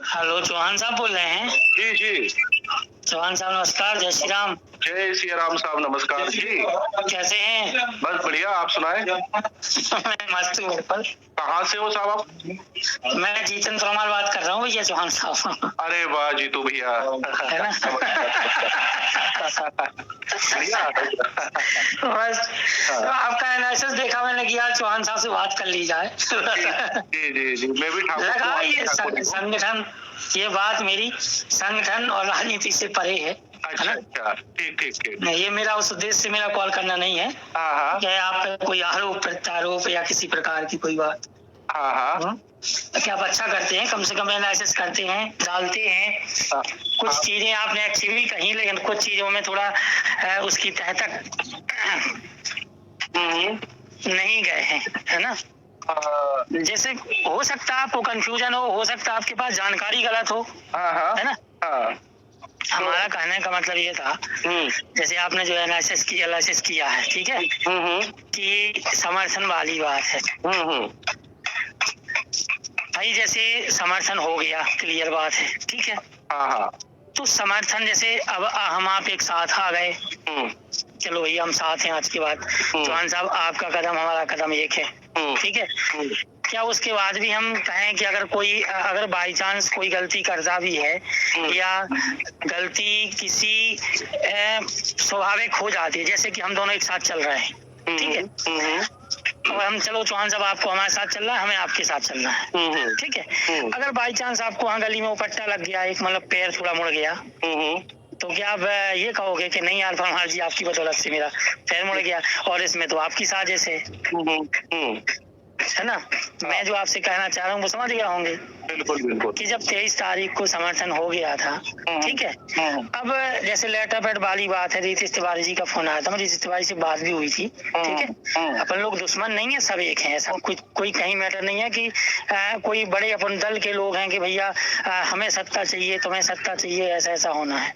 Hello, Chauhan साहब बोल रहे हैं? जी जी। चौहान साहब नमस्कार, जय श्री राम। जय श्री राम साहब, नमस्कार जी। कैसे हैं? बस बढ़िया, आप सुनाएं। मैं मस्त हूँ। कहाँ से हो साहब आप? मैं जीतन परमार बात कर रहा हूँ भैया, चौहान साहब। अरे वाह जीतू भैया। है ना? बढ़िया। बस तो आपका एनालिसिस देखा मैंने कि यार चौहान साहब से बात कर ली जाए। जी जी जी, मैं भी लगा ये ठाकुर। संगठन, ये बात मेरी संगठन और राजनीति से परे है। अच्छा अच्छा, ठीक ठीक ठीक। ये मेरा उस उद्देश्य से मेरा कॉल करना नहीं है कि आप पे कोई आरोप प्रत्यारोप या किसी प्रकार की कोई बात। कि आप अच्छा करते हैं, कम से कम एनालिसिस करते हैं, डालते हैं। कुछ चीजें आपने अच्छी भी कही, लेकिन कुछ चीजों में थोड़ा उसकी तह तक नहीं गए हैं, है ना? जैसे हो सकता है आपको कंफ्यूजन हो सकता है आपके पास जानकारी गलत हो, है ना? हमारा कहने का मतलब ये था, जैसे आपने जो एनालिसिस किया है, ठीक है, कि समर्थन वाली बात है। भाई जैसे समर्थन हो गया, क्लियर बात है, ठीक है। तो समर्थन जैसे अब हम आप एक साथ आ गए, चलो भैया हम साथ हैं आज के बाद। चौहान साहब आपका कदम हमारा कदम एक है, ठीक है। क्या उसके बाद भी हम कहें कि अगर बाई चांस कोई गलती करता भी है या गलती किसी स्वाभाविक हो जाती है, जैसे कि हम दोनों एक साथ चल रहे हैं, ठीक है, और हम चलो चौहान साहब आपको हमारे साथ चलना है, हमें आपके साथ चलना है, ठीक है। अगर बाई चांस आपको वहाँ गली में उपट्टा लग गया, एक मतलब पैर थोड़ा मुड़ गया, तो क्या आप ये कहोगे कि नहीं यार परमार जी आपकी बदौलत से मेरा पैर मुड़ गया और इसमें तो आपकी साजिश है ना? मैं जो आपसे कहना चाह रहा हूँ वो समझ गया होंगे। बिल्कुल बिल्कुल। कि जब 23 तारीख को समर्थन हो गया था, ठीक है। अब जैसे लेटर पैड वाली बात है, रीतिश तिवारी जी का फोन आया था, रीतिश तिवारी से बात भी हुई थी, ठीक है। अपन लोग दुश्मन नहीं है, सब एक हैं, ऐसा कोई कहीं मैटर नहीं है कि कोई बड़े अपन दल के लोग हैं कि भैया हमें सत्ता चाहिए, तुम्हें सत्ता चाहिए, ऐसा होना है।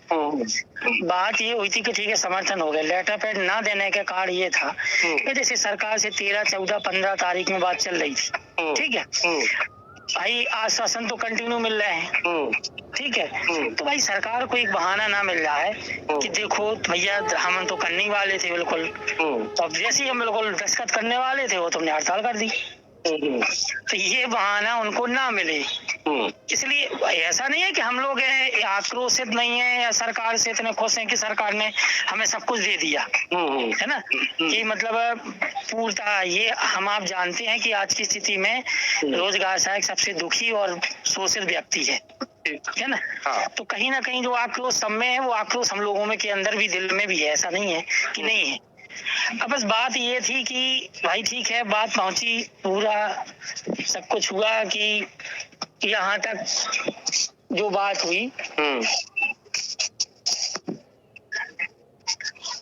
बात ये हुई थी कि ठीक है समर्थन हो गया, लेटर पैड ना देने का कारण ये था कि जैसे सरकार से 13, 14, 15 तारीख में बात चल रही थी, ठीक है। भाई आश्वासन तो कंटिन्यू मिल रहे हैं, ठीक है। तो भाई सरकार को एक बहाना ना मिल रहा है कि देखो भैया हम तो करने वाले थे बिल्कुल, तो अब जैसे ही हम बिल्कुल दस्तखत करने वाले थे वो तुमने हड़ताल कर दी। तो ये बहाना उनको ना मिले, इसलिए ऐसा नहीं है कि हम लोग आक्रोशित नहीं है या सरकार से इतने खुश हैं कि सरकार ने हमें सब कुछ दे दिया, है ना। कि मतलब पूर्णतः ये हम आप जानते हैं कि आज की स्थिति में रोजगार सहायक सबसे दुखी और शोषित व्यक्ति है ना। तो कहीं ना कहीं जो आक्रोश सब में है वो आक्रोश हम लोगों में के अंदर भी, दिल में भी है, ऐसा नहीं है कि नहीं है। अब बस बात ये थी कि भाई ठीक है, बात पहुंची, पूरा सब कुछ हुआ कि यहाँ तक जो बात हुई,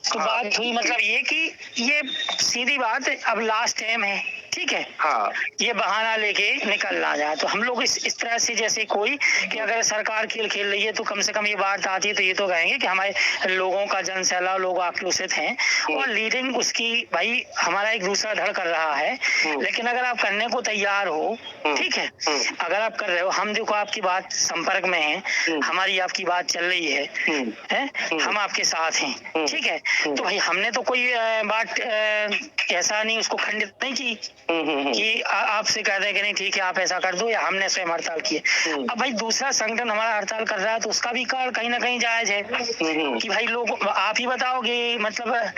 तो बात हुई मतलब ये कि ये सीधी बात अब लास्ट टाइम है, ठीक है। ये बहाना लेके निकल ना जाए। तो हम लोग इस तरह से जैसे कोई कि अगर सरकार खेल खेल रही है तो कम से कम ये बात आती है तो ये तो कहेंगे कि हमारे लोगों का जनसैलाब, लोग आक्रोशित हैं और लीडिंग उसकी भाई हमारा एक दूसरा धड़ कर रहा है। लेकिन अगर आप करने को तैयार हो, ठीक है, अगर आप कर रहे हो, हम देखो आपकी बात संपर्क में है, हमारी आपकी बात चल रही है, हम आपके साथ हैं, ठीक है। तो भाई हमने तो कोई बात ऐसा नहीं उसको खंडित नहीं की कि आपसे कह दें कि नहीं ठीक है आप ऐसा कर दो, या हमने स्वयं हड़ताल की है। अब भाई दूसरा संगठन हमारा हड़ताल कर रहा है तो उसका भी कारण कहीं ना कहीं जायज है कि भाई लोग आप ही बताओगे, मतलब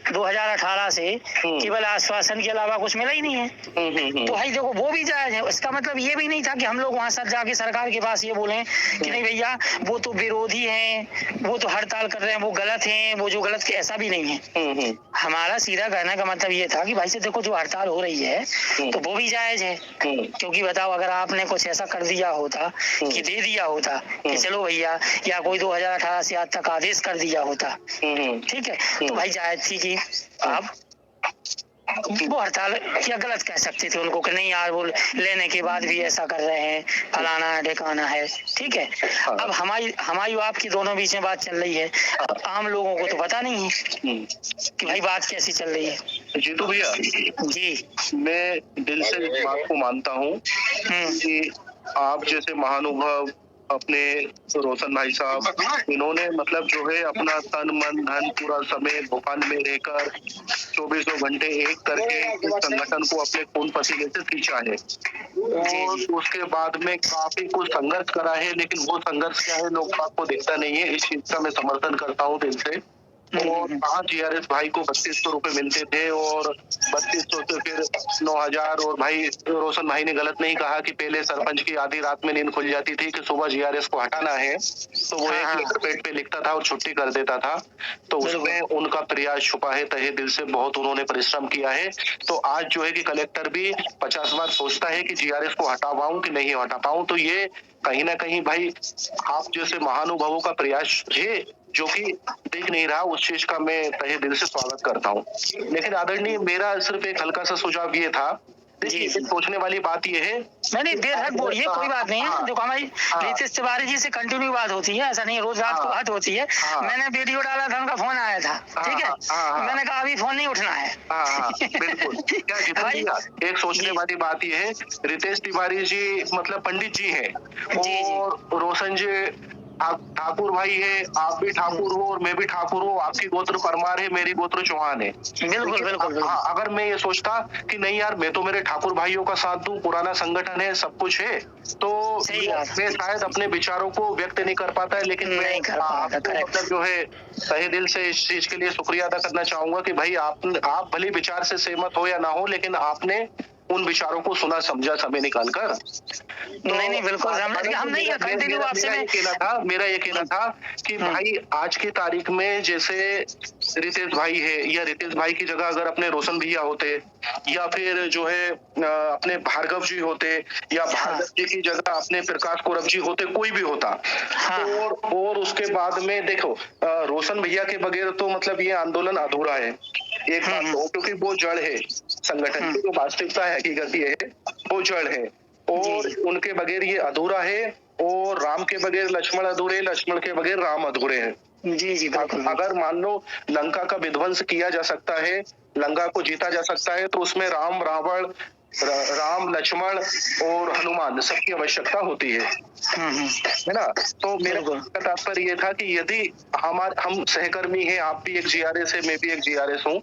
2018 से केवल आश्वासन के अलावा कुछ मिला ही नहीं है। तो भाई देखो वो भी जायज है, इसका मतलब ये भी नहीं था कि हम लोग वहां सब जाके सरकार के पास ये बोले कि नहीं भैया वो तो विरोधी हैं, वो तो हड़ताल कर रहे हैं, वो गलत हैं, वो जो गलत, ऐसा भी नहीं है। हमारा सीधा कहने का मतलब ये था कि भाई से देखो जो हड़ताल हो रही है तो वो भी जायज है, क्योंकि बताओ अगर आपने कुछ ऐसा कर दिया होता कि दे दिया होता कि चलो भैया, या कोई 2018 से आज तक आदेश कर दिया होता, ठीक है, तो भाई जायज थी कि आप वो हड़ताल क्या गलत कह सकते थे उनको कि नहीं यार वो लेने के बाद भी ऐसा कर रहे हैं, फलाना है ढिकाना है, ठीक है। अब हमारी आपकी दोनों बीच में बात चल रही है, अब आम लोगों को तो पता नहीं है कि भाई बात कैसी चल रही है। जीतू भैया जी, मैं दिल से इस बात को मानता हूँ कि आप जैसे महानुभव अपने रोशन भाई साहब, इन्होंने मतलब जो है अपना तन मन धन पूरा समय भोपाल में रहकर 24 घंटे एक करके इस संगठन को अपने खून पसीने से खींचा है और उसके बाद में काफी कुछ संघर्ष करा है, लेकिन वो संघर्ष क्या है लोग आपको दिखता नहीं है। इस चीज का मैं समर्थन करता हूँ दिल से। और कहाँ जीआरएस भाई को 3200 रुपए मिलते थे और 3200 से फिर 9000। और भाई रोशन भाई ने गलत नहीं कहा कि पहले सरपंच की आधी रात में नींद खुल जाती थी कि सुबह जीआरएस को हटाना है, तो वो एक लेटर पेड पे लिखता था और छुट्टी कर देता था। तो उसमें उनका प्रयास छुपा है, तहे दिल से बहुत उन्होंने परिश्रम किया है। तो आज जो है कि कलेक्टर भी 50 बार सोचता है कि जीआरएस को हटा पाऊं कि नहीं हटा पाऊं। तो ये कहीं ना कहीं भाई आप जैसे महानुभावों का प्रयास है जो कि देख नहीं रहा, उस चीज का मैं तहे दिल से स्वागत करता हूँ। लेकिन आदरणीय, मेरा सिर्फ एक हल्का सा सुझाव ये था, देखिए सोचने वाली बात ये है, नहीं देर तक बोलिए, कोई बात नहीं है। देखो हमारी नीतीश तिवारी जी से कंटिन्यू बात होती है, ऐसा नहीं है रोज रात को बात होती है। मैंने वीडियो डाला था, उनका फोन आया था, ठीक है। मैंने कहा अभी फोन नहीं उठना है। बिल्कुल। क्या जितन भैया, एक सोचने वाली बात ये है, रितेश तिवारी जी मतलब पंडित जी हैं और रोशन जी ठाकुर भाई है, आप भी ठाकुर हो और मैं भी ठाकुर हूँ, आपकी गोत्र परमार है, मेरी गोत्र चौहान है। बिल्कुल बिल्कुल। अगर मैं ये सोचता कि नहीं यार मैं तो मेरे ठाकुर भाइयों का साथ दूं, पुराना संगठन है, सब कुछ है, तो मैं शायद अपने विचारों को व्यक्त नहीं कर पाता है। लेकिन मैं मतलब जो है तहे दिल से इस चीज के लिए शुक्रिया अदा करना चाहूंगा कि भाई आप भले विचार से सहमत हो या ना हो, लेकिन आपने उन विचारों को सुना समझा समय निकाल कर। तो नहीं बिल्कुल हम नहीं कंटिन्यू आपसे मेरा ये कहना था कि भाई आज की तारीख में जैसे रितेश भाई है, या रितेश भाई की जगह अगर अपने रोशन भैया होते, या फिर जो है अपने भार्गव जी होते, या भार्गव जी की जगह अपने प्रकाश कोरब जी होते, कोई भी होता, और उसके बाद में देखो रोशन भैया के बगैर तो मतलब ये आंदोलन अधूरा है। एक बात हो, क्योंकि वो जड़ है संगठन की, जो वास्तविकता है, हकीकत ये है वो जड़ है, और उनके बगैर ये अधूरा है। और राम के बगैर लक्ष्मण अधूरे, लक्ष्मण के बगैर राम अधूरे हैं। जी अगर मान लो लंका का विध्वंस किया जा सकता है, लंका को जीता जा सकता है, तो उसमें राम रावण, राम लक्ष्मण और हनुमान सबकी आवश्यकता होती है ना। तो मेरा तात्पर्य ये था कि यदि हम सहकर्मी हैं, आप भी एक जीआरएस है, मैं भी एक जीआरएस हूँ,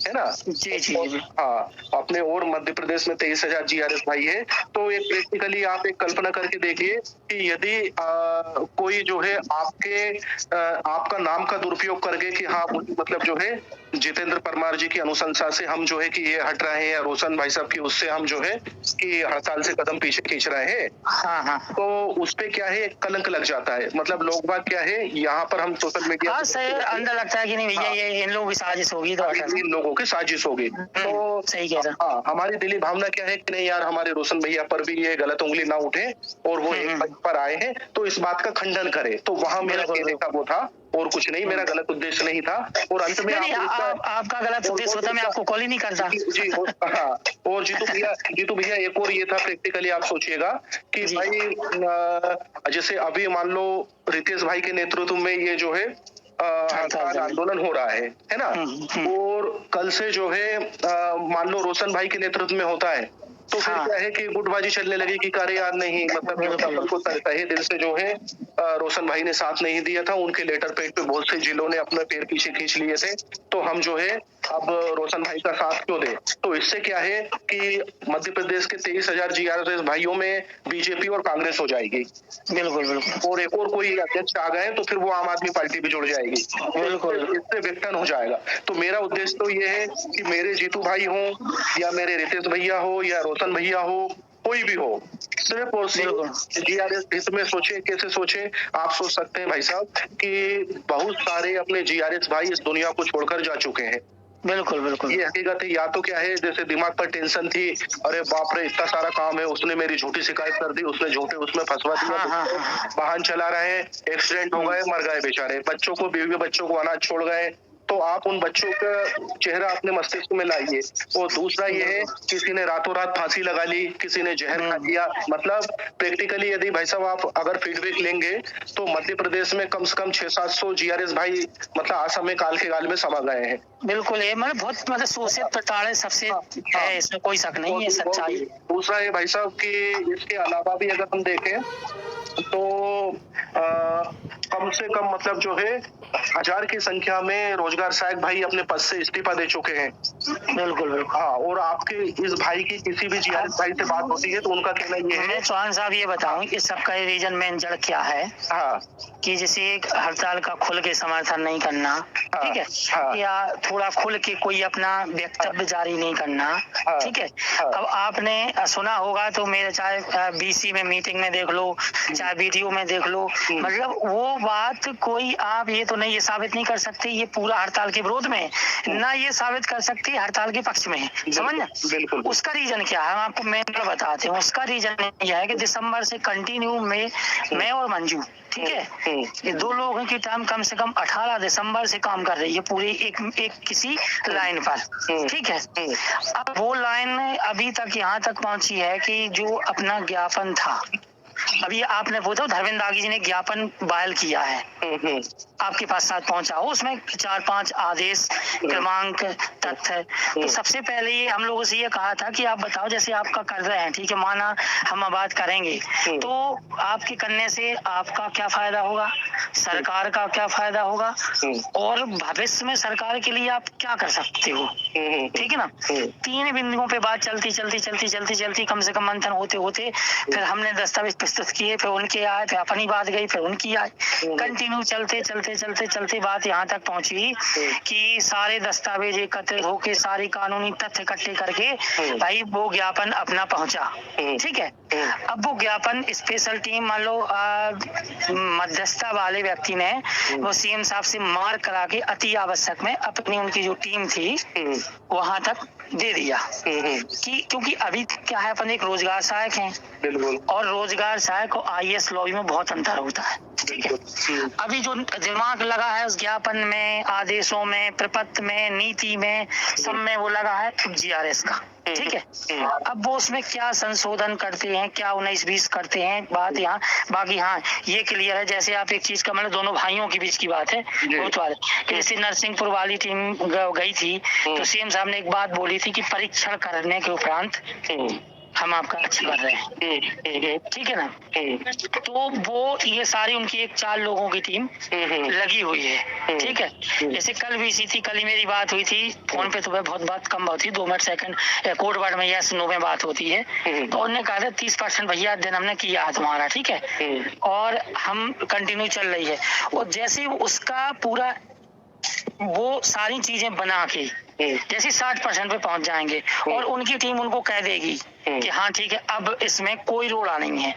है ना। जी। हाँ, अपने और मध्य प्रदेश में 23,000 जीआरएस भाई है। तो एक प्रैक्टिकली आप एक कल्पना करके देखिए कि यदि कोई जो है आपका नाम का दुरुपयोग करके कि हाँ मतलब जो है जितेंद्र परमार जी की अनुशंसा से हम जो है कि ये हट रहे हैं, या रोशन भाई साहब की उससे हम जो है कि हड़ताल से कदम पीछे खींच रहे हैं, तो उस पे क्या है कलंक लग जाता है। मतलब लोग बात क्या है, यहाँ पर हम सोशल मीडिया अंदर लगता है कि नहीं भैया ये इन लोगों की साजिश होगी, तो इन लोगों की साजिश होगी। तो सही कह रहा। हाँ, हमारी दिली भावना क्या है कि नहीं यार हमारे रोशन भैया पर भी ये गलत उंगली ना उठे, और वो एक मंच पर आए हैं तो इस बात का खंडन करे। तो वहाँ मेरा कहने का वो था, और कुछ नहीं, मेरा गलत उद्देश्य नहीं था। और अंत में आपका गलत उद्देश्य होता, मैं आपको कॉल ही नहीं करता। जी हाँ। और जीतू भैया एक और ये था प्रैक्टिकली, आप सोचिएगा कि भाई जैसे अभी मान लो रितेश भाई के नेतृत्व में ये जो है आंदोलन हो रहा है ना, और कल से जो है मान लो रोशन भाई के नेतृत्व में होता है, तो फिर क्या है कि गुटबाजी चलने लगी कि अरे यार नहीं, मतलब को तहे दिल से जो है रोशन भाई ने साथ नहीं दिया था, उनके लेटर पेड पे बहुत से जिलों ने अपने पैर पीछे खींच लिए थे, तो हम जो है अब रोशन भाई का साथ क्यों दे। तो इससे क्या है कि मध्य प्रदेश के 23,000 जीआरएस भाइयों में बीजेपी और कांग्रेस हो जाएगी। बिल्कुल। और एक और कोई अध्यक्ष आ गए तो फिर वो आम आदमी पार्टी भी जुड़ जाएगी, इससे विघटन हो जाएगा। तो मेरा उद्देश्य तो ये है कि मेरे जीतू भाई हो, या मेरे रितेश भैया हो, या रोशन भैया हो, कोई भी हो, सिर्फ और सिर्फ जीआरएस हित में सोचे। कैसे सोचे, आप सोच सकते हैं भाई साहब कि बहुत सारे अपने जीआरएस भाई इस दुनिया को छोड़कर जा चुके हैं। बिल्कुल। ये हकीकत है। या तो क्या है, जैसे दिमाग पर टेंशन थी, अरे बाप रे इतना सारा काम है, उसने मेरी झूठी शिकायत कर दी, उसने झूठे उसमें फंसवा दिया, वाहन चला रहे हैं, एक्सीडेंट हो गए, मर गए बेचारे, बच्चों को, बीवी बच्चों को अनाज छोड़ गए, तो आप उन बच्चों का चेहरा अपने मस्तिष्क में लाइए। और दूसरा ये है, किसी ने रातों रात फांसी लगा ली, किसी ने जहर खा लिया। मतलब प्रैक्टिकली यदि भाई साहब आप अगर फीडबैक लेंगे तो मध्य प्रदेश में कम से कम 600-700 जीआरएस भाई मतलब असमय काल के गाल में समा गए हैं। बिल्कुल, ये मतलब बहुत मतलब शोषित प्रताड़ित सबसे है, इसमें कोई शक नहीं है, सच्चाई। दूसरा ये भाई साहब कि इसके अलावा भी अगर हम देखें तो कम से कम मतलब जो है 1000 की संख्या में रोजगार सहायक भाई अपने पद से इस्तीफा दे चुके हैं। बिल्कुल बिल्कुल। हाँ, और आपके इस भाई की किसी भी जीआरएस भाई से बात होती है तो उनका कहना ये है। मैं चौहान साहब ये बताऊं इस सबका रीजन मेन जड़ क्या है। हाँ, कि जैसे एक हड़ताल का खुल के समर्थन नहीं करना, ठीक है, हाँ, या थोड़ा खुल के कोई अपना वक्तव्य जारी नहीं करना, ठीक है। अब आपने सुना होगा तो मेरे चाहे बीसी में मीटिंग में देख लो, चाहे वीडियो में देख लो, मतलब वो बात कोई आप ये तो नहीं ये साबित नहीं कर सकते ये पूरा हड़ताल के विरोध में, ना ये साबित कर सकते हड़ताल के पक्ष में, समझ ना। बिल्कुल। उसका रीजन क्या है हम आपको मैं बताते हैं। उसका रीजन यह है कि दिसंबर से कंटिन्यू में मैं और मंजू, ठीक है, ये दो लोगों की टीम कम से कम 18 दिसंबर से काम कर रही है पूरी एक किसी लाइन पर, ठीक है। अब वो लाइन अभी तक यहाँ तक पहुंची है कि जो अपना ज्ञापन था, अभी आपने पूछा धर्मेंद्र दागी जी ने ज्ञापन फाइल किया है, आपके पास साथ पहुंचा हो, उसमें 4-5 आदेश क्रमांक तथ्य। तो सबसे पहले ये हम लोगों से ये कहा था कि आप बताओ जैसे आपका कर रहे हैं, ठीक है, माना हम बात करेंगे तो आपके करने से आपका क्या फायदा होगा, सरकार का क्या फायदा होगा, और भविष्य में सरकार के लिए आप क्या कर सकते हो, ठीक है ना। 3 बिंदुओं पे बात चलती कम से कम मंथन होते होते फिर हमने दस्तावेज प्रस्तुत किए, फिर उनके आए, फिर अपनी बात गई, फिर उनकी आए, कंटिन्यू चलते बात यहाँ तक पहुंची कि सारे दस्तावेज एकत्रित होके सारे कानूनी तथ्य इकट्ठे करके भाई वो ज्ञापन अपना पहुंचा, ठीक है। अब वो ज्ञापन स्पेशल टीम मान लो मध्यस्थता वाले व्यक्ति ने वो सीएम साहब से मार्क करा के अति आवश्यक में अपनी उनकी जो टीम थी वहां तक दे दिया कि क्योंकि अभी क्या है अपन एक रोजगार सहायक हैं, बिल्कुल, और रोजगार सहायक और आईएएस लॉबी में बहुत अंतर होता है, ठीक है। अभी जो दिमाग लगा है उस ज्ञापन में, आदेशों में, प्रपत्र में, नीति में, सब में वो लगा है जीआरएस का, ठीक है। अब वो उसमें क्या संशोधन करते हैं, क्या 19-20 करते हैं बात यहाँ, बाकी हाँ ये क्लियर है। जैसे आप एक चीज का मतलब दोनों भाइयों के बीच की बात है बहुत वाले, जैसे नरसिंहपुर वाली टीम गई थी तो सीएम साहब ने एक बात बोली थी कि परीक्षण करने के उपरांत हम आपका अच्छा कर रहे हैं, ठीक है ना। तो वो ये सारी उनकी एक 4 लोगों की टीम लगी हुई है, ठीक है। जैसे कल भी इसी थी, कल ही मेरी बात हुई थी फोन पे, तो बहुत बात कम होती, 2 मिनट सेकंड कोड वर्ड में यस नो में बात होती है। तो उन्होंने कहा था 30% भैया दिन हमने किया है तुम्हारा, ठीक है, और हम कंटिन्यू चल रही है। और जैसे उसका पूरा वो सारी चीजें बना के जैसे 60% पे पहुंच जाएंगे और उनकी टीम उनको कह देगी कि हाँ ठीक है अब इसमें कोई रोड़ा नहीं है,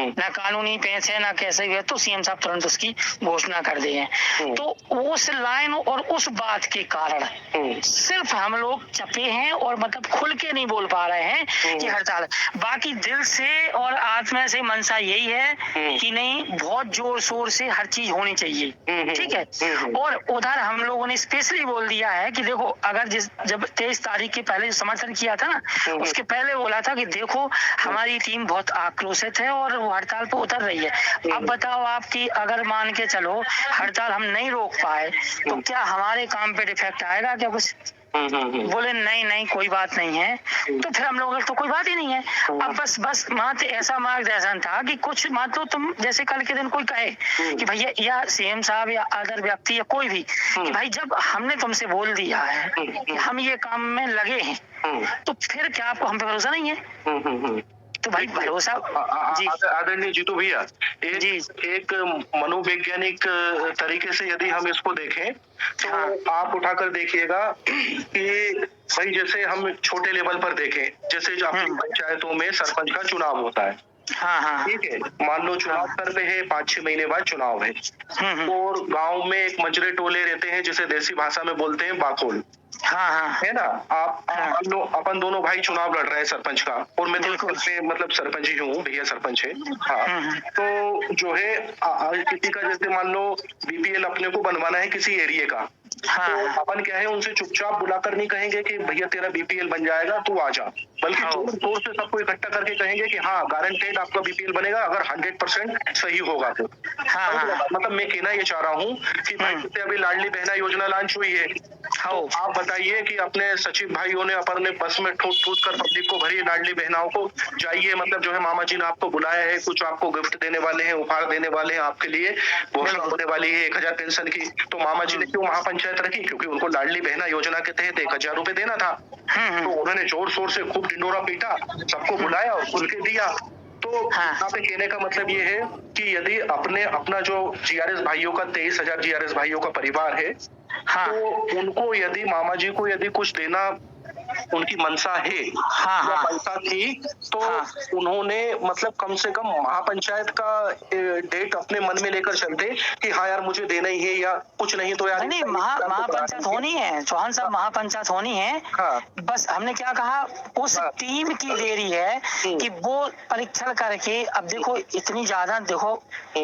ना कानूनी पेश है ना कैसे भी है, तो सीएम साहब तुरंत उसकी घोषणा कर दिए हैं। तो उस लाइन और उस बात के कारण सिर्फ हम लोग चपे हैं और मतलब खुल के नहीं बोल पा रहे हैं कि हड़ताल, बाकी दिल से और आत्मा से मनसा यही है कि नहीं बहुत जोर शोर से हर चीज होनी चाहिए, ठीक है। और उधर हम लोगों ने स्पेशली बोल दिया है कि देखो अगर जब 23 तारीख के पहले समर्थन किया था ना, उसके पहले बोला था कि देखो हमारी टीम बहुत आक्रोशित है और वो हड़ताल पे उतर रही है। अब बताओ आपकी अगर मान के चलो हड़ताल हम नहीं रोक पाए तो क्या हमारे काम पे डिफेक्ट आएगा क्या कुछ? बोले नहीं कोई बात नहीं है। तो फिर हम लोग तो कोई बात ही नहीं है। अब बस मात्र ऐसा मार्गदर्शन था कि कुछ मात्र तुम जैसे कल के दिन कोई कहे कि भैया या सीएम साहब या अदर व्यक्ति या कोई भी कि भाई जब हमने तुमसे बोल दिया है कि हम ये काम में लगे हैं तो फिर क्या आपको हम पे भरोसा नहीं है? तो भाई भरोसा जी आदरणीय जीतू भैया एक मनोवैज्ञानिक तरीके से यदि हम इसको देखें तो आप उठाकर देखिएगा कि भाई जैसे हम छोटे लेवल पर देखें, जैसे जो अपनी पंचायतों में सरपंच का चुनाव होता है, हाँ ठीक है, मान लो चुनाव कर रहे हैं 5-6 महीने बाद चुनाव है और गांव में एक मंजरे टोले रहते हैं जिसे देसी भाषा में बोलते हैं बाखोल, है ना। अपन दोनों भाई चुनाव लड़ रहे हैं सरपंच का और मैं मतलब सरपंच ही हूँ, भैया सरपंच है। तो जो है किसी का जैसे मान लो बीपीएल अपने को बनवाना है किसी एरिया का, हाँ, तो अपन क्या है उनसे चुपचाप बुलाकर नहीं कहेंगे कि भैया तेरा बीपीएल बन जाएगा तू आ जा, बल्कि हाँ। जोर शोर से सबको इकट्ठा करके कहेंगे कि हाँ गारंटेड आपका बीपीएल बनेगा अगर 100% सही होगा तो। हाँ, हाँ। मतलब मैं कहना ये चाह रहा हूँ कि भाई जैसे अभी लाडली बहना योजना लॉन्च हुई है, तो आप बताइए कि अपने सचिव भाइयों ने अपन ने बस में ठूस ठूस कर पब्लिक को भरी, लाडली बहनाओं को जाइए, मतलब जो है मामा जी ने आपको बुलाया है, कुछ आपको गिफ्ट देने वाले हैं, उपहार देने वाले हैं, आपके लिए घोषणा होने वाली है 1000 पेंशन की। तो मामा जी ने क्यों महापंचायत रखी? क्योंकि उनको लाडली बहना योजना के तहत 1000 रुपए देना था। तो उन्होंने जोर शोर से खूब ढिंडोरा पीटा, सबको बुलाया और खुल के दिया। तो यहाँ पे कहने का मतलब ये है कि यदि अपना जो जीआरएस भाइयों का 23,000 जीआरएस भाइयों का परिवार है, तो उनको यदि मामा जी को यदि कुछ देना उनकी मनसा है या मनसा थी, तो उन्होंने मतलब कम से कम महापंचायत का डेट अपने मन में लेकर चलते कि हाँ यार मुझे देना ही है, या कुछ नहीं तो यार नहीं, महापंचायत होनी है चौहान साहब, महापंचायत होनी है। बस हमने क्या कहा, उस टीम की देरी है कि वो परीक्षण करके, अब देखो इतनी ज्यादा, देखो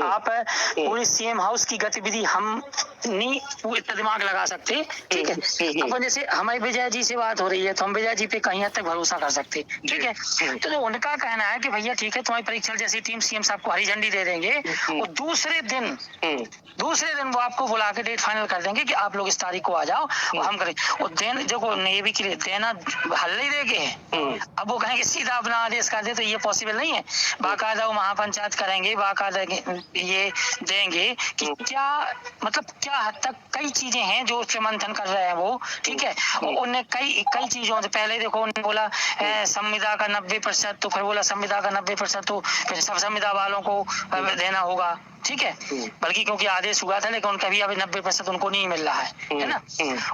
आप पूरी सीएम हाउस की गतिविधि हम नहीं इतना दिमाग लगा सकते, ठीक है। अपन जैसे हमारी विजय जी से बात हो रही है तो हम विजय जी पे कहीं हद तक भरोसा कर सकते, ठीक है। तो जो उनका कहना है कि भैया ठीक है तुम्हारी परीक्षण जैसी टीम सीएम साहब को हरी झंडी दे देंगे, और दूसरे दिन वो आपको बुला के डेट फाइनल कर देंगे कि आप लोग इस तारीख को आ जाओ और हम करें। और देखो ये भी देना हल्ले ही देंगे, अब वो कहेंगे सीधा अपना आदेश कर दे, तो ये पॉसिबल नहीं है। बाकायदा वो महापंचायत करेंगे, बाकायदा ये देंगे कि क्या मतलब क्या हद तक कई चीजें हैं जो उससे मंथन कर रहे हैं वो, ठीक है। और उन्हें कई चीजों से पहले देखो उन्होंने बोला संविदा का 90%, तो फिर बोला संविदा का 90% तो फिर सब संविदा वालों को देना होगा, ठीक है। बल्कि क्योंकि आदेश हुआ था, लेकिन उनका भी अभी 90% उनको नहीं मिल रहा है ना।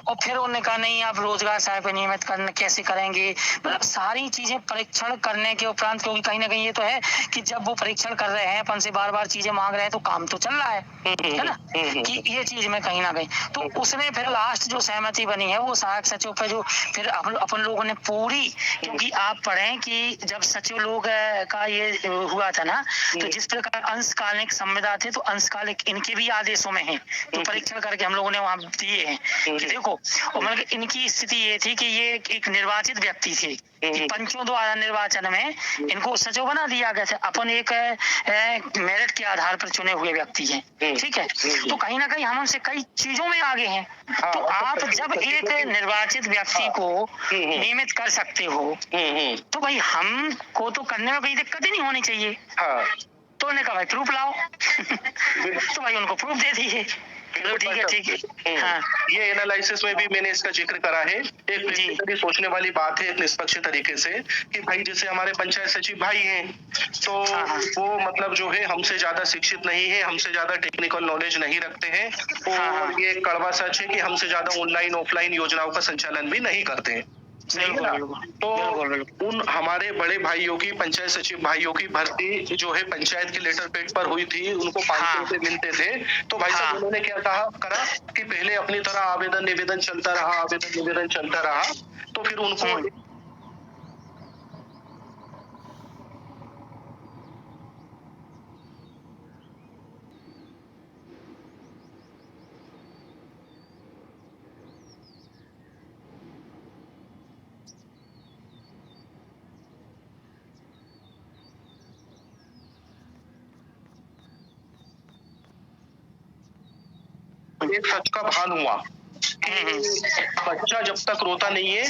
और फिर उन्होंने कहा नहीं आप रोजगार सहायक पे नियमित करने कैसे करेंगे, मतलब सारी चीजें परीक्षण करने के उपरांत, क्योंकि कहीं ना कहीं ये तो है कि जब वो परीक्षण कर रहे हैं अपन से बार बार चीजें मांग रहे हैं तो काम तो चल रहा है ना, कि ये चीज में कहीं ना कहीं तो उसने फिर लास्ट जो सहमति बनी है वो सहायक सचिव पे, जो फिर अपन लोगों ने पूरी, क्योंकि आप पढ़े कि जब सचिव लोग का ये हुआ था ना, तो जिस प्रकार अंशकालिक संविदा थे, तो अंशकालिक इनके भी आदेशों में है, तो परीक्षण करके हम लोगों ने वहां दिए हैं कि देखो, और मतलब इनकी स्थिति ये थी कि ये एक निर्वाचित व्यक्ति थे, कि पंचों द्वारा निर्वाचन में इनको सचिव बना दिया गया था, अपन एक मेरिट के आधार पर चुने हुए व्यक्ति हैं, ठीक है। तो कहीं ना कहीं हम उनसे कई चीजों में आगे हैं। तो आप जब एक निर्वाचित व्यक्ति को नियमित कर सकते हो, तो भाई हमको तो करने में कोई दिक्कत ही नहीं होनी चाहिए। तो उन्होंने कहा भाई प्रूफ लाओ तो भाई उनको प्रूफ दे दिए, चलो ठीक है। हाँ, ये एनालिसिस में भी मैंने इसका जिक्र करा है। एक प्रैक्टिकली सोचने वाली बात है एक निष्पक्ष तरीके से, कि भाई जैसे हमारे पंचायत सचिव भाई हैं, तो वो मतलब जो है हमसे ज्यादा शिक्षित नहीं है, हमसे ज्यादा टेक्निकल नॉलेज नहीं रखते हैं, और ये कड़वा सच है कि हमसे ज्यादा ऑनलाइन ऑफलाइन योजनाओं का संचालन भी नहीं करते हैं। तो उन हमारे बड़े भाइयों की, पंचायत सचिव भाइयों की भर्ती जो है पंचायत के लेटर पेड पर हुई थी, उनको 500 रुपए मिलते थे। तो भाई साहब उन्होंने क्या करा कि पहले अपनी तरह आवेदन निवेदन चलता रहा, तो फिर उनको एक सच का भान हुआ कि बच्चा जब तक रोता नहीं है,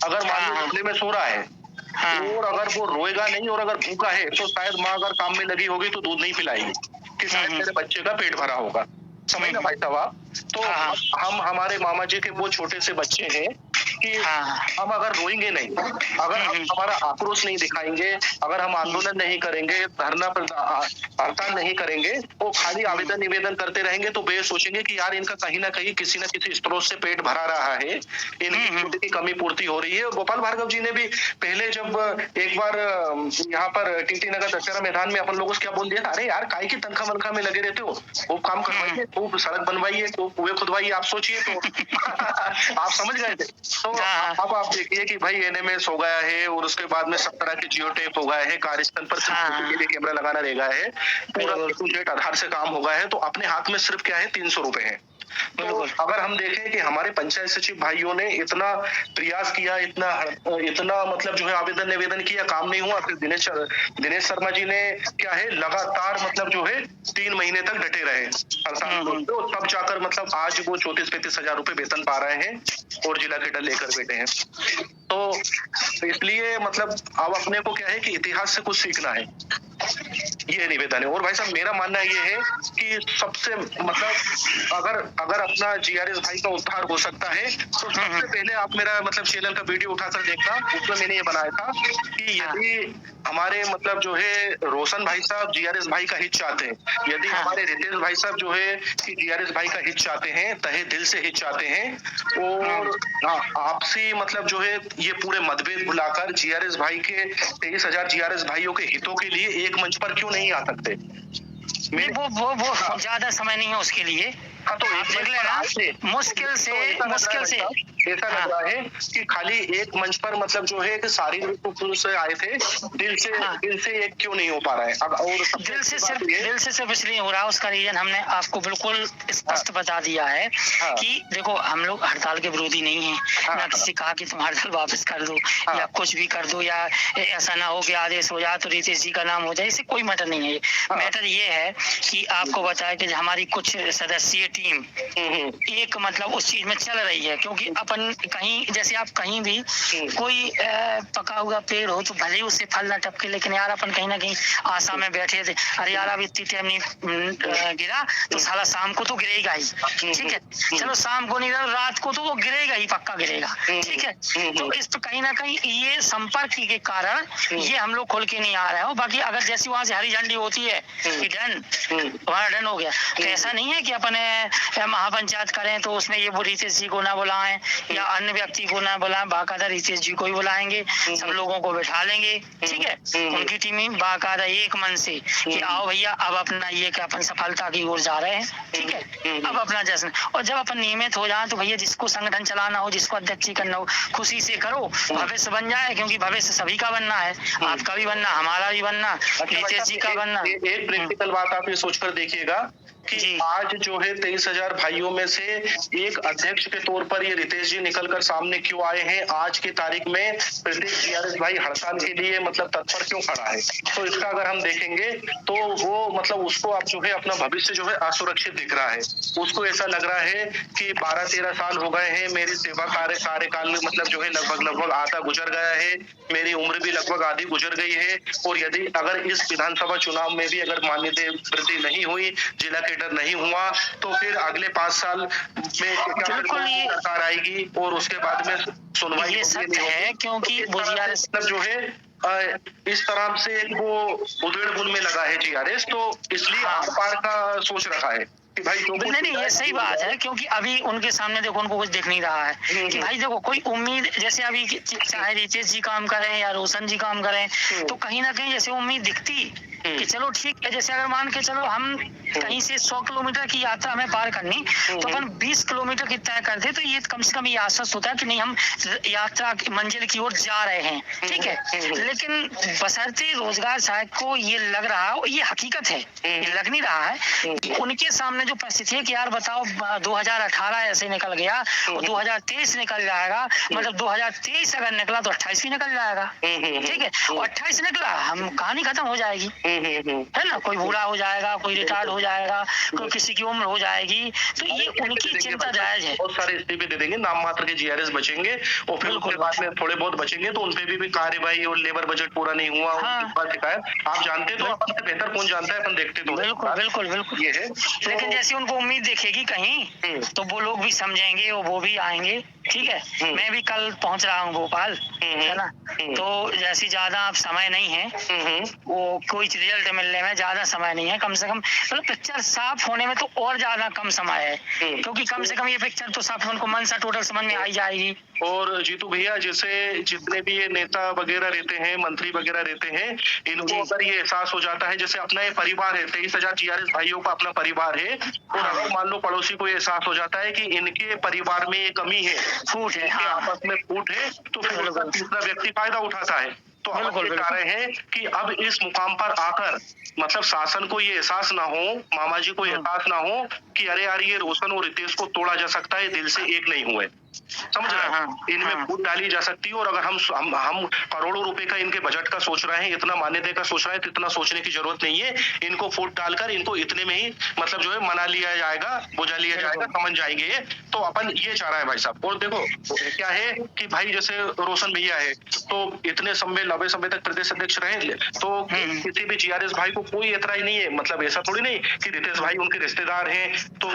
अगर मान लो कमरे में सो रहा है, और अगर वो रोएगा नहीं और अगर भूखा है, तो शायद माँ अगर काम में लगी होगी तो दूध नहीं पिलाएगी कि शायद मेरे बच्चे का पेट भरा होगा। समझ ना भाई साहब। तो हम हमारे मामा जी के वो छोटे से बच्चे हैं कि हम अगर रोएंगे नहीं, अगर हम हमारा आक्रोश नहीं दिखाएंगे, अगर हम आंदोलन नहीं करेंगे, धरना हड़ताल नहीं करेंगे, वो खाली आवेदन निवेदन करते रहेंगे, तो वे सोचेंगे कि यार इनका कहीं ना कहीं किसी न किसी स्रोत से पेट भरा रहा है, इनकी की कमी पूर्ति हो रही है। गोपाल भार्गव जी ने भी पहले जब एक बार यहाँ पर टीटी नगर दशहरा मैदान में अपन लोगों से क्या बोल दिया था, अरे यार काहे की तनख्वाह मनखा में लगे रहते हो, खूब काम करवाइए, खूब सड़क बनवाइए, खूब कुएं खुदवाइए, आप सोचिए। तो आप समझ गए थे। तो अब आप देखिए कि भाई एनएमएस हो गया है, और उसके बाद में सब तरह के जियो टेप हो गए हैं, कार्यस्थल पर कैमरा लगाना रह गया है, पूरा आधार से काम हो गया है, तो अपने हाथ में सिर्फ क्या है 300 रुपए है। तो अगर हम देखें कि हमारे पंचायत सचिव भाइयों ने इतना प्रयास किया, इतना मतलब जो है आवेदन निवेदन किया, काम नहीं हुआ, फिर दिनेश शर्मा जी ने क्या है लगातार मतलब जो है 3 महीने तक डटे रहे हड़ताल पे, तो तब जाकर मतलब आज वो 34-35 हजार रुपए वेतन पा रहे हैं और जिला केडर लेकर बैठे हैं। तो इसलिए मतलब अब अपने को क्या है कि इतिहास से कुछ सीखना है, ये निवेदन है। और भाई साहब मेरा मानना ये है कि सबसे मतलब अगर अपना जीआरएस भाई का उद्धार हो सकता है तो सबसे पहले आप मेरा मतलब चैनल का वीडियो उठाकर देखना, उसमें मैंने ये बनाया था कि यदि हमारे मतलब जो है रोशन भाई साहब जीआरएस भाई का हित चाहते हैं, यदि हमारे रितेश भाई साहब जो है कि जीआरएस भाई का हित चाहते हैं, तहे दिल से हित चाहते हैं, और आपसी मतलब जो है ये पूरे मतभेद भुलाकर जीआरएस भाई के 23,000 जीआरएस भाइयों के हितों के लिए एक मंच पर क्यों नहीं आ सकते? वो ज्यादा समय नहीं है उसके लिए। हाँ, तो आप देख लेना, मुश्किल से ऐसा लग रहा है कि खाली एक मंच पर मतलब जो है कि शारीरिक रूप से आए थे, दिल से एक क्यों नहीं हो पा रहा है? अब और दिल से सिर्फ इसलिए हो रहा है, उसका रीजन हमने आपको बिल्कुल स्पष्ट बता दिया है कि देखो हम लोग हड़ताल के विरोधी नहीं है, ना किसी कहा कि तुम हड़ताल वापस कर दो या कुछ भी कर दो, या ऐसा ना हो कि आदेश हो जाए तो रितेश जी का नाम हो जाए, इससे कोई मैटर नहीं है। मैटर ये है कि आपको बताया कि हमारी कुछ सदस्यीय टीम एक मतलब उस चीज में चल रही है, क्योंकि अपन कहीं जैसे आप कहीं भी कोई पका हुआ पेड़ हो तो भले ही उससे फल ना टपके, लेकिन यार अपन कहीं ना कहीं आशा में बैठे थे, अरे यार अब इतनी टाइम नहीं गिरा तो साला शाम को तो गिरेगा ही, ठीक है, चलो शाम को नहीं गिरा, रात को तो वो गिरेगा ही, पक्का गिरेगा, ठीक है। तो इस पर कहीं ना कहीं ये संपर्क के कारण ये हम लोग खोल के नहीं आ रहे हो। बाकी अगर जैसी वहां से हरी झंडी होती है कि डन, वहाँ डन हो गया, तो ऐसा नहीं है कि अपन महापंचायत करें तो उसमें ये वो रितेश जी को ना बुलाएं या अन्य व्यक्ति को ना बुलाएं, बाकायदा रितेश जी को ही बुलाएंगे, सब लोगों को बैठा लेंगे, ठीक है, उनकी टीम बाकायदा एक मन से कि आओ भैया अब अपना ये कि अपन सफलता की ओर जा रहे हैं, ठीक है, अब अपना जश्न। और जब अपन नियमित हो जाए तो भैया जिसको संगठन चलाना हो, जिसको अध्यक्ष करना हो, खुशी से करो, भविष्य बन जाए, क्योंकि भविष्य सभी का बनना है, आपका भी बनना, हमारा भी बनना, रितेश जी का बनना। एक प्रैक्टिकल बात आप ये सोचकर देखिएगा कि आज जो है 23,000 भाइयों में से एक अध्यक्ष के तौर पर ये रितेश जी निकलकर सामने क्यों आए हैं? आज की तारीख में प्रत्येक जीआरएस भाई हड़ताल के लिए मतलब तत्पर क्यों खड़ा है? तो इसका अगर हम देखेंगे तो वो मतलब उसको अब जो है अपना भविष्य जो है असुरक्षित दिख रहा है, उसको ऐसा लग रहा है कि 12-13 साल हो गए हैं, मेरी सेवा कार्यकाल में मतलब जो है लगभग आधा गुजर गया है, मेरी उम्र भी लगभग आधी गुजर गई है, और यदि अगर इस विधानसभा चुनाव में भी अगर मान्यता वृद्धि नहीं हुई, जिला नहीं हुआ, तो फिर अगले 5 साल में सरकार आएगी और उसके बाद में सुनवाई ये सत्य है, क्योंकि मतलब जो है इस तरह से वो उधेड़ बुन में लगा है जीआरएस, तो इसलिए आर पार का सोच रखा है कि भाई नहीं ये सही बात है, क्योंकि अभी उनके सामने देखो उनको कुछ दिख नहीं रहा है कि भाई देखो कोई उम्मीद, जैसे अभी चाहे रितेश जी काम करें या रोशन जी काम करें, तो कहीं ना कहीं जैसे उम्मीद दिखती कि चलो ठीक है, जैसे अगर मान के चलो हम कहीं से 100 किलोमीटर की यात्रा हमें पार करनी, तो अपन 20 किलोमीटर की तय करते, तो ये कम से कम ये आश्वस्त होता है कि नहीं हम यात्रा की मंजिल की ओर जा रहे हैं, ठीक है। लेकिन बशर्ते रोजगार सहायक को ये लग रहा है, ये हकीकत है, ये लग नहीं रहा है, उनके सामने जो परिस्थिति है कि यार बताओ 2018 ऐसे निकल गया, 2023 निकल जाएगा, मतलब 2023 अगर निकला तो 28 भी निकल जाएगा, ठीक है, और 28 निकला हम कहानी खत्म हो जाएगी, है ना, कोई बूढ़ा हो जाएगा, कोई रिटायर्ड हो जाएगा, कोई किसी की उम्र हो जाएगी, तो ये उनकी चिंता जायज है। बहुत सारे इस्तीफे दे देंगे, नाम मात्र के जीआरएस बचेंगे, और फिर उसके बाद में थोड़े बहुत बचेंगे तो उनपे भी कार्यवाही और लेबर बजट पूरा नहीं हुआ, शिकायत आप जानते तो अपन से बेहतर कौन जानता है, अपन देखते तो बिल्कुल ये है। लेकिन जैसे उनको उम्मीद दिखेगी कहीं तो वो लोग भी समझेंगे और वो भी आएंगे, ठीक है। मैं भी कल पहुंच रहा हूँ भोपाल, है ना, तो जैसे ज्यादा अब समय नहीं है, वो कोई रिजल्ट मिलने में ज्यादा समय नहीं है, कम से कम मतलब पिक्चर साफ होने में तो और ज्यादा कम समय है, क्योंकि कम से कम ये पिक्चर तो साफ उनको मन सा टोटल समझ में आई जाएगी। और जीतू भैया जैसे जितने भी ये नेता वगैरह रहते हैं, मंत्री वगैरह रहते हैं, इनको अगर ये एहसास हो जाता है, जैसे अपना ये परिवार है, 23,000 जीआरएस भाइयों का अपना परिवार है, और अगर मान लो पड़ोसी को एहसास हो जाता है कि इनके परिवार में ये कमी है, फूट है, आपस में फूट है, तो फिर उसका तीसरा व्यक्ति फायदा उठाता है। तो हम ये चाह रहे हैं कि अब इस मुकाम पर आकर मतलब शासन को ये एहसास ना हो, मामा जी को एहसास ना हो कि अरे यार ये रोशन और रितेश को तोड़ा जा सकता है, दिल से एक नहीं हुए, समझ रहे हैं? इनमें फूट डाली जा सकती है। और अगर हम करोड़ों रुपए का इनके बजट का सोच रहे हैं, इतना मान्यता का सोच रहे हैं, तो इतना सोचने की जरूरत नहीं है। इनको फूट डालकर इनको इतने में ही मतलब जो है मना लिया जाएगा, बुझा लिया जाएगा, समझ जाएंगे। तो अपन ये चाह रहा है भाई साहब। और देखो क्या है कि भाई जैसे रोशन भैया है तो इतने समय लंबे समय तक प्रदेश अध्यक्ष रहे, तो किसी भी जीआरएस भाई को कोई एतराज नहीं है। मतलब ऐसा थोड़ी नहीं कि रितेश भाई उनके रिश्तेदार हैं तो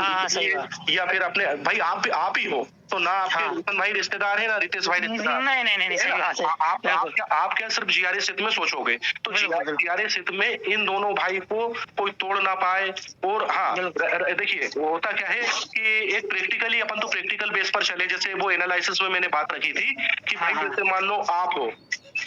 या फिर अपने भाई आप ही हो तो ना आपके रोशन भाई रिश्तेदार है ना रितेश भाई रिश्तेदार। नहीं सही बात है। आप क्या सिर्फ जीआरएस हित में सोचोगे? तो जीआरएस हित में इन दोनों भाई को कोई तोड़ ना पाए। और हाँ देखिए होता क्या है कि एक प्रैक्टिकली अपन तो प्रैक्टिकल बेस पर चले, जैसे वो एनालिसिस में मैंने बात रखी थी कि भाई जैसे मान लो आप हो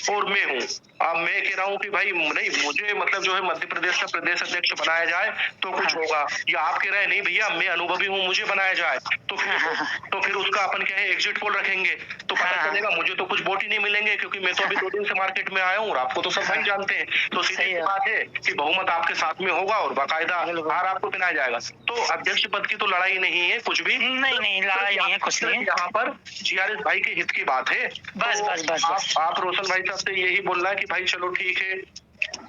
और मैं हूँ, अब मैं कह रहा हूँ कि भाई नहीं मुझे मतलब जो है मध्य प्रदेश का प्रदेश अध्यक्ष बनाया जाए तो कुछ होगा, या आप कह रहे हैं नहीं भैया मैं अनुभवी हूँ मुझे बनाया जाए, तो फिर उसका अपन क्या है एग्जिट पोल रखेंगे तो पता चलेगा मुझे तो कुछ वोट ही नहीं मिलेंगे, क्योंकि मैं तो अभी 2 दिन से मार्केट में आया हूँ और आपको तो सब भाई जानते हैं। तो सीधी बात है कि बहुमत आपके साथ में होगा और बाकायदा हार आपको पहनाया जाएगा। तो अध्यक्ष पद की तो लड़ाई नहीं है, कुछ भी नहीं लड़ाई नहीं है, कुछ नहीं। यहाँ पर जीआरएस भाई के हित की बात है। बस आप रोशन भाई साहब से यही बोलना है कि भाई चलो ठीक है।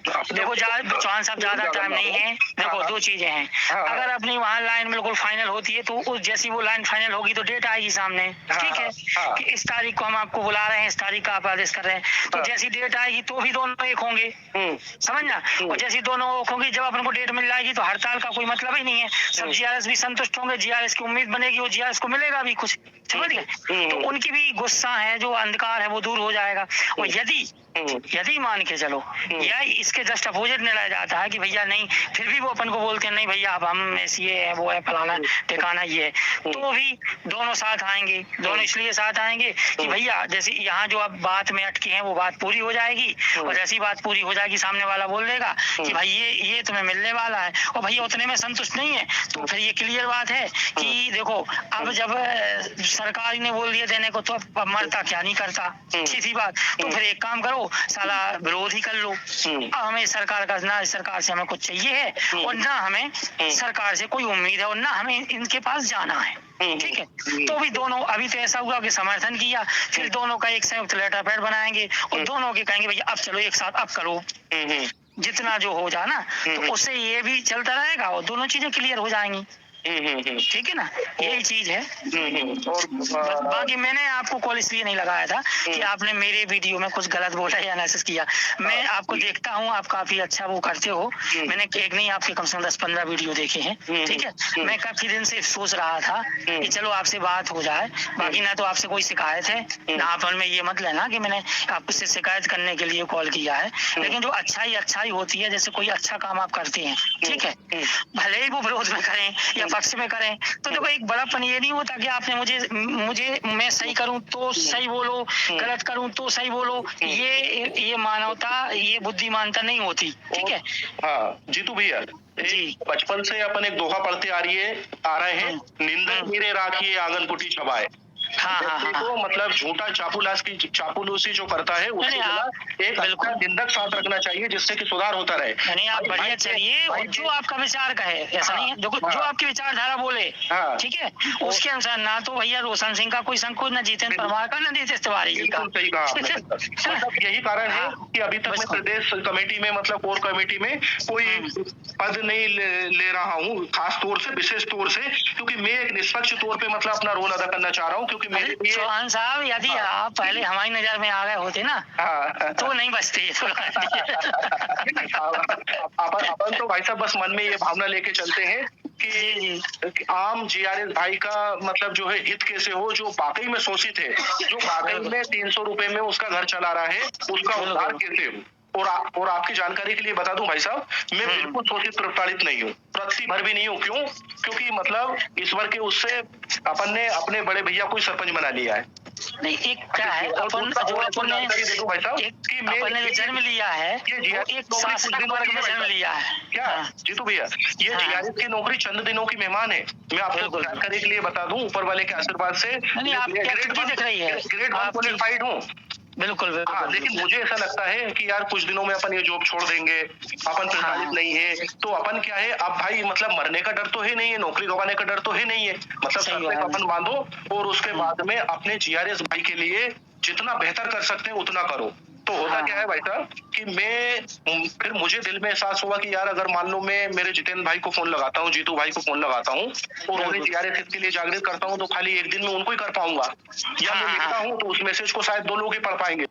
देखो चौहान साहब ज्यादा टाइम नहीं है। देखो 2 चीजें हैं, अगर अपनी वहाँ लाइन बिल्कुल फाइनल होती है तो जैसी वो लाइन फाइनल होगी तो डेट आएगी सामने, ठीक है कि इस तारीख को हम आपको बुला रहे हैं, इस तारीख का आप आदेश कर रहे हैं, तो जैसी डेट आएगी तो भी दोनों एक होंगे, समझना। और जैसी दोनों एक होंगी जब अपन को डेट मिल जाएगी तो हड़ताल का कोई मतलब ही नहीं है। सब जीआरएस भी संतुष्ट होंगे, जीआरएस की उम्मीद बनेगी और जीआरएस को मिलेगा भी कुछ, समझ गए। तो उनकी भी गुस्सा है, जो अंधकार है वो दूर हो जाएगा। और यदि मान के चलो या इसके जस्ट अपोजिट निर्णय जाता है कि भैया नहीं, फिर भी वो अपन को बोलते हैं नहीं भैया अब हम ये है वो है फलाना ठिकाना ये है, तो भी दोनों साथ आएंगे। दोनों इसलिए साथ आएंगे कि भैया जैसे यहाँ जो अब बात में अटके हैं वो बात पूरी हो जाएगी, और जैसी बात पूरी हो जाएगी सामने वाला बोल देगा कि भाई ये तुम्हें मिलने वाला है, और भैया उतने में संतुष्ट नहीं है तो फिर ये क्लियर बात है कि देखो अब जब सरकार ने बोल दिया देने को तो अब मरता क्या नहीं करता, सीधी बात। तो फिर एक काम करो साला विरोध ही कर लो। हमें सरकार से हमें कुछ चाहिए है और ना हमें सरकार से कोई उम्मीद है और ना हमें इनके पास जाना है, ठीक है। तो भी दोनों अभी तो ऐसा हुआ कि समर्थन किया, फिर दोनों का एक संयुक्त लेटर पैड बनाएंगे और दोनों के कहेंगे भैया अब चलो एक साथ अब करो जितना जो हो जाए ना, तो उससे ये भी चलता रहेगा और दोनों चीजें क्लियर हो जाएंगी, ठीक है ना। यही चीज है। और बाकी मैंने आपको कॉल इसलिए नहीं लगाया था कि आपने मेरे वीडियो में कुछ गलत बोला या मैसेज किया। मैं आपको देखता हूँ, आप काफी अच्छा वो करते हो। मैंने एक नहीं आपके कम से कम 10-15 वीडियो देखे हैं, ठीक है। मैं काफी दिन से सोच रहा था कि चलो आपसे बात हो जाए। बाकी ना तो आपसे कोई शिकायत है ना, आप में ये मत लेना कि मैंने आपसे शिकायत करने के लिए कॉल किया है, लेकिन जो अच्छाई होती है, जैसे कोई अच्छा काम आप करते हैं, ठीक है, भले ही वो विरोध में करें या पक्ष में करें, तो देखो एक बड़ापन ये नहीं होता कि आपने मुझे मैं सही करूं तो सही बोलो, गलत करूं तो सही बोलो। ये मानवता, ये बुद्धिमानता नहीं होती, ठीक है। हाँ जीतू भैया जी, बचपन से अपन एक दोहा पढ़ते आ रहे हैं, निंदक मेरे राखिए आंगन कुटी छबाए। तो मतलब झूठा चापलूसी जो करता है उसके खिलाफ एक अच्छा निंदक साथ रखना चाहिए जिससे कि सुधार होता रहे। नहीं आप बढ़िया चलिए और जो आपका विचार कहे, ऐसा नहीं है, देखो जो आपकी विचारधारा बोले, ठीक है, उसके अनुसार ना तो भैया रोशन सिंह का कोई संकोच, न जितेंद्र परमार का, न नीतीश तिवारी जी का। सही कहा। मतलब यही कारण है कि अभी तक मैं प्रदेश कमेटी में मतलब कोर कमेटी में कोई पद नहीं ले रहा हूँ, खास तौर से विशेष तौर से, क्योंकि मैं एक निष्पक्ष तौर पे मतलब अपना रोल अदा करना चाह रहा हूँ। क्योंकि चौहान साहब यदि आप पहले हमारी नजर में आ गए होते ना तो नहीं बचते। अपन तो भाई साहब बस मन में ये भावना लेके चलते हैं कि आम जीआरएस भाई का मतलब जो है हित कैसे हो, जो वाकई में शोषित है, जो वाकई में 300 रुपए में उसका घर चला रहा है, उसका उद्धार कैसे हो। और आपकी जानकारी के लिए बता दूं भाई साहब, मैं बिल्कुल शोषित प्रताड़ित नहीं हूँ, प्रति भर भी नहीं हूँ। क्यों? क्योंकि मतलब ईश्वर के उससे अपन ने अपने बड़े भैया को सरपंच बना लिया है। नहीं एक क्या है, अपन ने जन्म लिया है, एक शासक वर्ग में जन्म लिया है। क्या जीतू भैया, ये जीआरएस की नौकरी चंद दिनों की मेहमान है। मैं आपको जानकारी के लिए बता दूं, ऊपर वाले के आशीर्वाद से ग्रेड 1 क्वालिफाइड हूँ। बिल्कुल हाँ, लेकिन मुझे ऐसा लगता है कि यार कुछ दिनों में अपन ये जॉब छोड़ देंगे, अपन प्रताड़ित नहीं है, तो अपन क्या है अब भाई मतलब मरने का डर तो है नहीं है, नौकरी गंवाने का डर तो है नहीं है, मतलब सर पे अपन बांधो और उसके बाद में अपने जीआरएस भाई के लिए जितना बेहतर कर सकते हैं उतना करो। तो होता क्या है भाई साहब कि फिर मुझे दिल में एहसास हुआ कि यार अगर मान लो मैं मेरे जितेंद्र भाई को फोन लगाता हूँ, जीतू भाई को फोन लगाता हूँ और उन्हें जीआरएस के लिए जागृत करता हूँ, तो खाली एक दिन में उनको ही कर पाऊंगा, या मैं लिखता हूँ तो उस मैसेज को शायद 2 लोग ही पढ़ पाएंगे।